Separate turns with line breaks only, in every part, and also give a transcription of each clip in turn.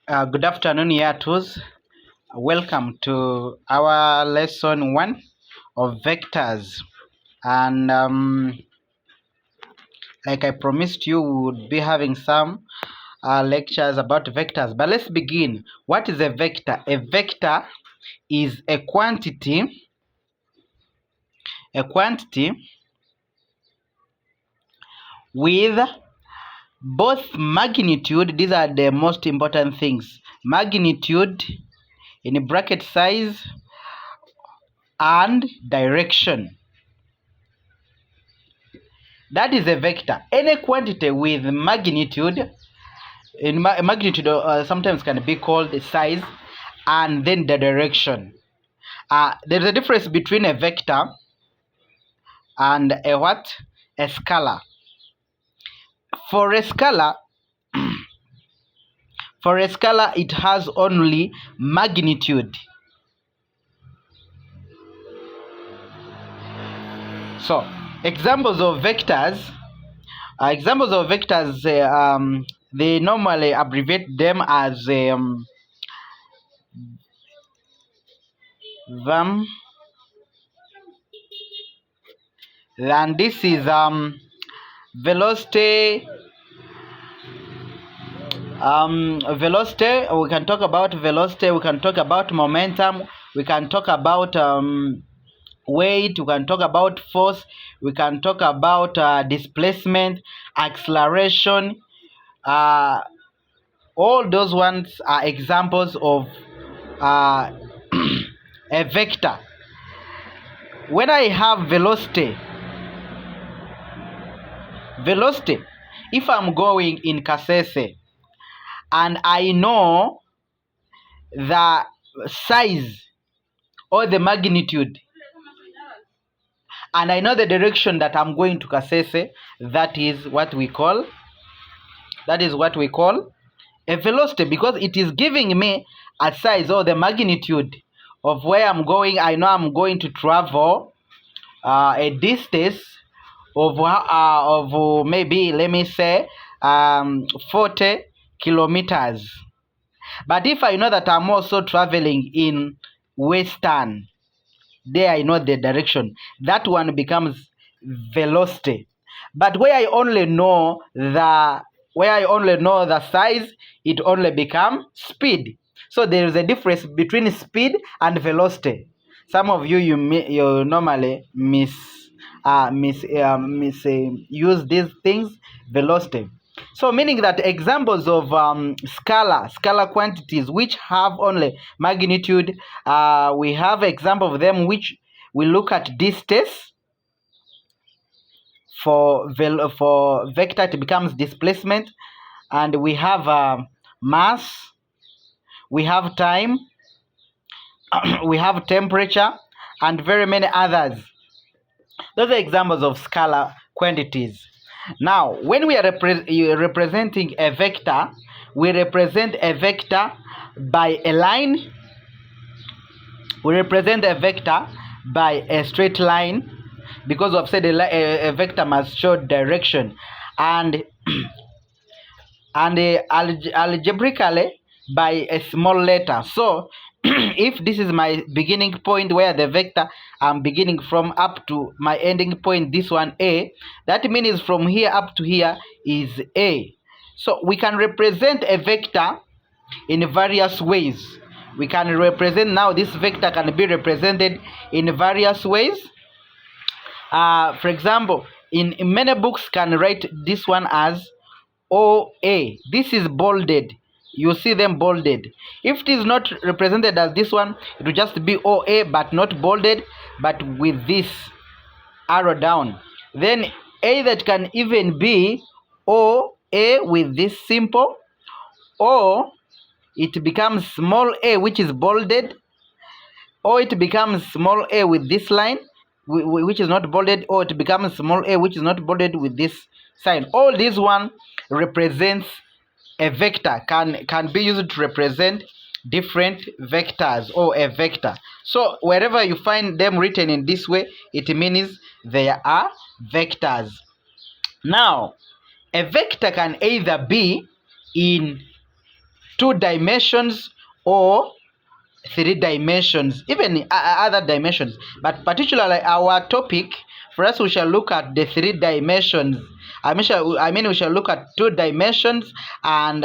Good afternoon, Yatus. Welcome to our lesson 1 of vectors. And like I promised you, we would be having some lectures about vectors. But let's begin. What is a vector? A vector is a quantity with both magnitude. These are the most important things. Magnitude in bracket size and direction. That is a vector. Any quantity with magnitude, magnitude sometimes can be called the size, and then the direction. There is a difference between a vector and a what? A scalar. For a scalar, it has only magnitude. So examples of vectors. They normally abbreviate them as VAM. And this is velocity. Velocity. We can talk about velocity. We can talk about momentum. We can talk about weight. We can talk about force. We can talk about displacement, acceleration. All those ones are examples of a vector. When I have velocity, if I'm going in Kasese and I know the size or the magnitude and I know the direction that I'm going to Kasese, that is what we call a velocity, because it is giving me a size or the magnitude of where I'm going. I know I'm going to travel a distance of maybe, let me say, 40 kilometers. But if I know that I'm also traveling in western, there I know the direction. That one becomes velocity. But where I only know the size, it only becomes speed. So there is a difference between speed and velocity. Some of you normally use these things, velocity. So meaning that examples of scalar quantities which have only magnitude, we have example of them which we look at distance. For vector, it becomes displacement, and we have mass, we have time, we have temperature, and very many others. Those are examples of scalar quantities. Now, when we are representing a vector, we represent a vector by a line. We represent a vector by a straight line, because we have said a vector must show direction, and algebraically by a small letter. So if this is my beginning point where the vector I'm beginning from up to my ending point, this one A, that means from here up to here is A. So we can represent a vector in various ways. We can represent, now this vector can be represented in various ways. For example, in many books can write this one as OA. This is bolded. You see them bolded. If it is not represented as this one, it will just be OA but not bolded, but with this arrow down. Then A, that can even be OA with this simple, or it becomes small a which is bolded, or it becomes small a with this line which is not bolded, or it becomes small a which is not bolded with this sign. All this one represents a vector, can be used to represent different vectors or a vector. So wherever you find them written in this way, it means they are vectors. Now, a vector can either be in 2 dimensions or 3 dimensions, even other dimensions, but particularly our topic for us, we shall look at the 3 dimensions. We shall look at 2 dimensions, and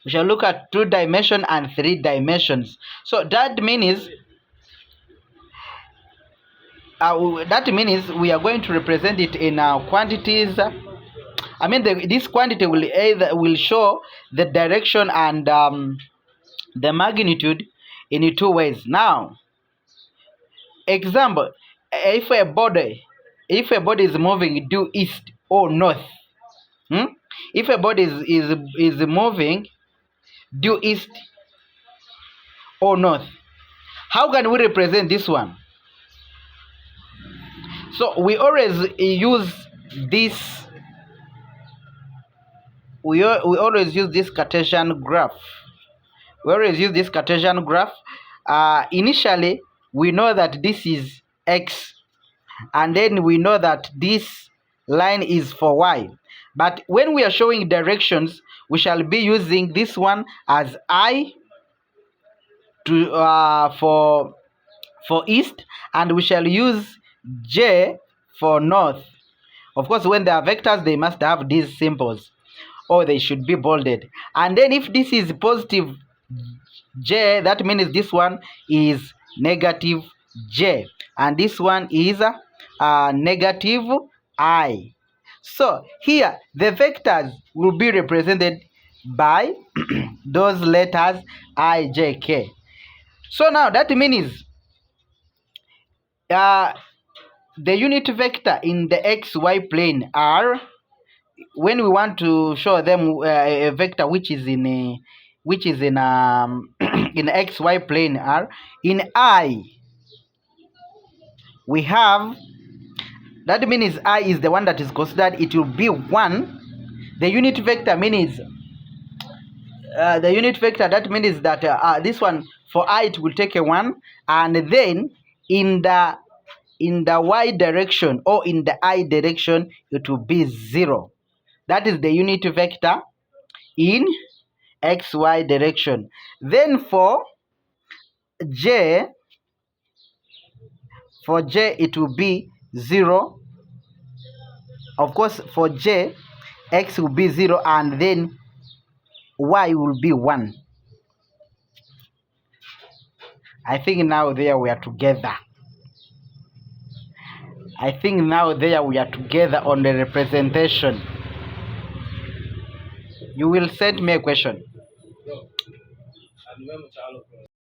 we shall look at 2 dimension and 3 dimensions. So that means we are going to represent it in quantities. This quantity will show the direction and the magnitude in 2 ways. Now, example, if a body is moving due east or north, if a body is moving due east or north, how can we represent this one? So we always use this. We always use this Cartesian graph. Initially, we know that this is x, and then we know that this line is for y. But when we are showing directions, we shall be using this one as I to for east, and we shall use j for north. Of course, when they are vectors, they must have these symbols, or they should be bolded. And then if this is positive j, that means this one is negative j, and this one is negative I. So here the vectors will be represented by those letters I, j, k. So now that means the unit vector in the xy plane are, when we want to show them a vector which is in in xy plane, are in I. We have, that means I is the one that is considered, it will be 1. The unit vector means that means that this one for I it will take a 1, and then in the y direction or in the I direction it will be 0. That is the unit vector in xy direction. Then for j it will be 0. Of course, for j, x will be 0, and then y will be 1. I think now there we are together. On the representation. You will send me a question.